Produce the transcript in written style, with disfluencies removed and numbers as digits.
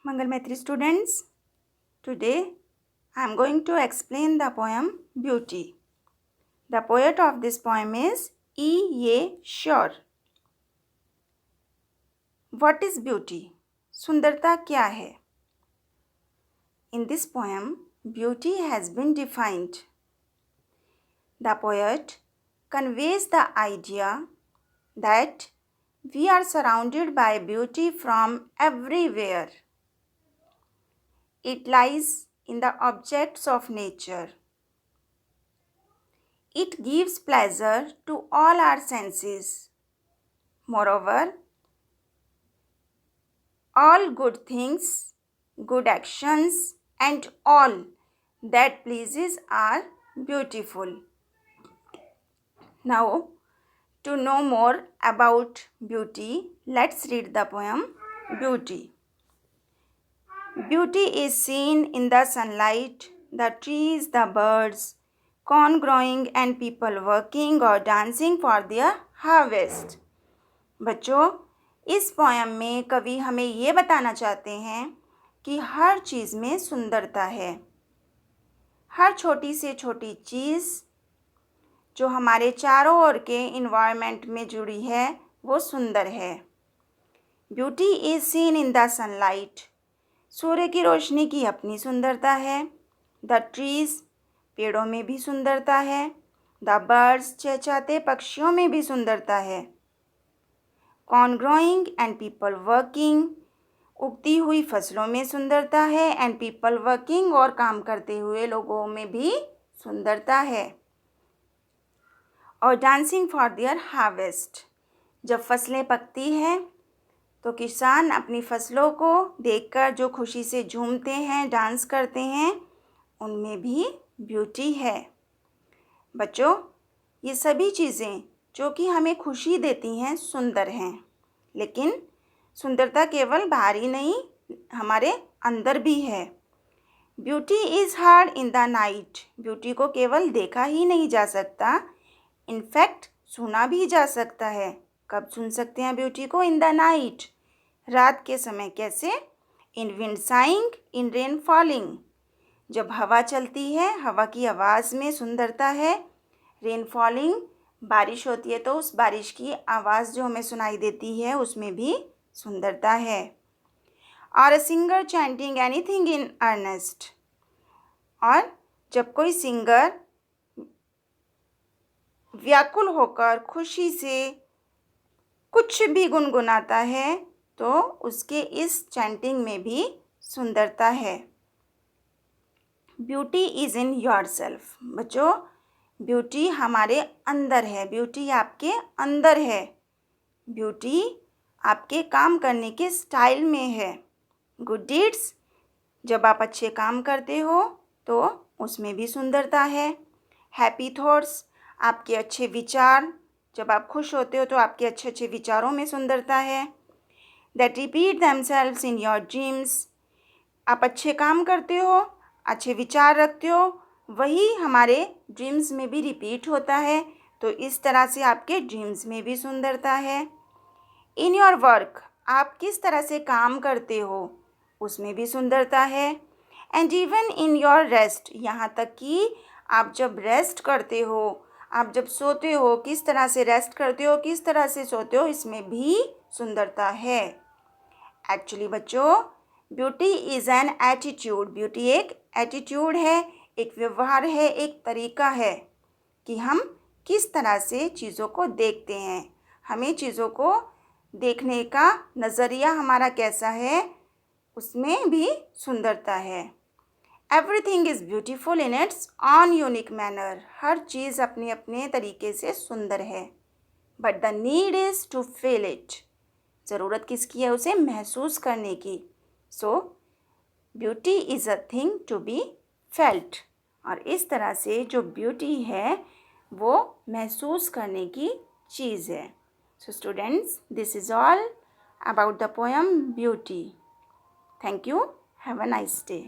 Mangal Maitri students, today I am going to explain the poem Beauty. The poet of this poem is E. A. Shore. What is beauty? सुंदरता क्या है? In this poem, beauty has been defined. The poet conveys the idea that we are surrounded by beauty from everywhere. It lies in the objects of nature. It gives pleasure to all our senses. Moreover, all good things, good actions, and all that pleases are beautiful. Now, to know more about beauty, let's read the poem Beauty. Beauty is seen in the sunlight, the trees, the birds, corn growing and people working or dancing for their harvest. बच्चों, इस poem में कवि हमें ये बताना चाहते हैं कि हर चीज़ में सुंदरता है. हर छोटी से छोटी चीज़ जो हमारे चारों ओर के इन्वायरमेंट में जुड़ी है वो सुंदर है. Beauty is seen in the sunlight. सूर्य की रोशनी की अपनी सुंदरता है. द ट्रीज, पेड़ों में भी सुंदरता है. द बर्ड्स, चहचहाते पक्षियों में भी सुंदरता है. Corn growing and people working, उगती हुई फसलों में सुंदरता है. एंड पीपल वर्किंग, और काम करते हुए लोगों में भी सुंदरता है. और डांसिंग फॉर देयर हार्वेस्ट, जब फसलें पकती हैं तो किसान अपनी फसलों को देखकर जो खुशी से झूमते हैं, डांस करते हैं, उनमें भी ब्यूटी है. बच्चों, ये सभी चीज़ें जो कि हमें खुशी देती हैं सुंदर हैं. लेकिन सुंदरता केवल बाहरी नहीं, हमारे अंदर भी है. Beauty is heard in the night. Beauty को केवल देखा ही नहीं जा सकता, इनफैक्ट सुना भी जा सकता है. कब सुन सकते हैं ब्यूटी को? इन द नाइट, रात के समय. कैसे? इन विंड साइंग, इन रेन फॉलिंग, जब हवा चलती है, हवा की आवाज़ में सुंदरता है. रेन फॉलिंग, बारिश होती है तो उस बारिश की आवाज़ जो हमें सुनाई देती है उसमें भी सुंदरता है. और a singer chanting anything in earnest, और जब कोई सिंगर व्याकुल होकर खुशी से कुछ भी गुनगुनाता है तो उसके इस चैंटिंग में भी सुंदरता है. Beauty is in yourself. बच्चों, ब्यूटी हमारे अंदर है. ब्यूटी आपके अंदर है. ब्यूटी आपके काम करने के स्टाइल में है. गुड डीड्स, जब आप अच्छे काम करते हो तो उसमें भी सुंदरता है. हैप्पी थॉट्स, आपके अच्छे विचार, जब आप खुश होते हो तो आपके अच्छे अच्छे विचारों में सुंदरता है. That repeat themselves in your dreams, आप अच्छे काम करते हो, अच्छे विचार रखते हो, वही हमारे ड्रीम्स में भी रिपीट होता है. तो इस तरह से आपके ड्रीम्स में भी सुंदरता है. इन योर वर्क, आप किस तरह से काम करते हो उसमें भी सुंदरता है. And even in your rest, यहाँ तक कि आप जब रेस्ट करते हो, आप जब सोते हो, किस तरह से रेस्ट करते हो, किस तरह से सोते हो, इसमें भी सुंदरता है. एक्चुअली बच्चों, beauty is an attitude. Beauty एक एटीट्यूड है, एक व्यवहार है, एक तरीका है कि हम किस तरह से चीज़ों को देखते हैं. हमें चीज़ों को देखने का नज़रिया हमारा कैसा है, उसमें भी सुंदरता है. Everything is beautiful in its own unique manner. हर चीज़ अपने अपने तरीके से सुंदर है. But the need is to feel it. ज़रूरत किसकी है? उसे महसूस करने की. So beauty is a thing to be felt. और इस तरह से जो ब्यूटी है वो महसूस करने की चीज़ है. So students, this is all about the poem beauty. Thank you. Have a nice day.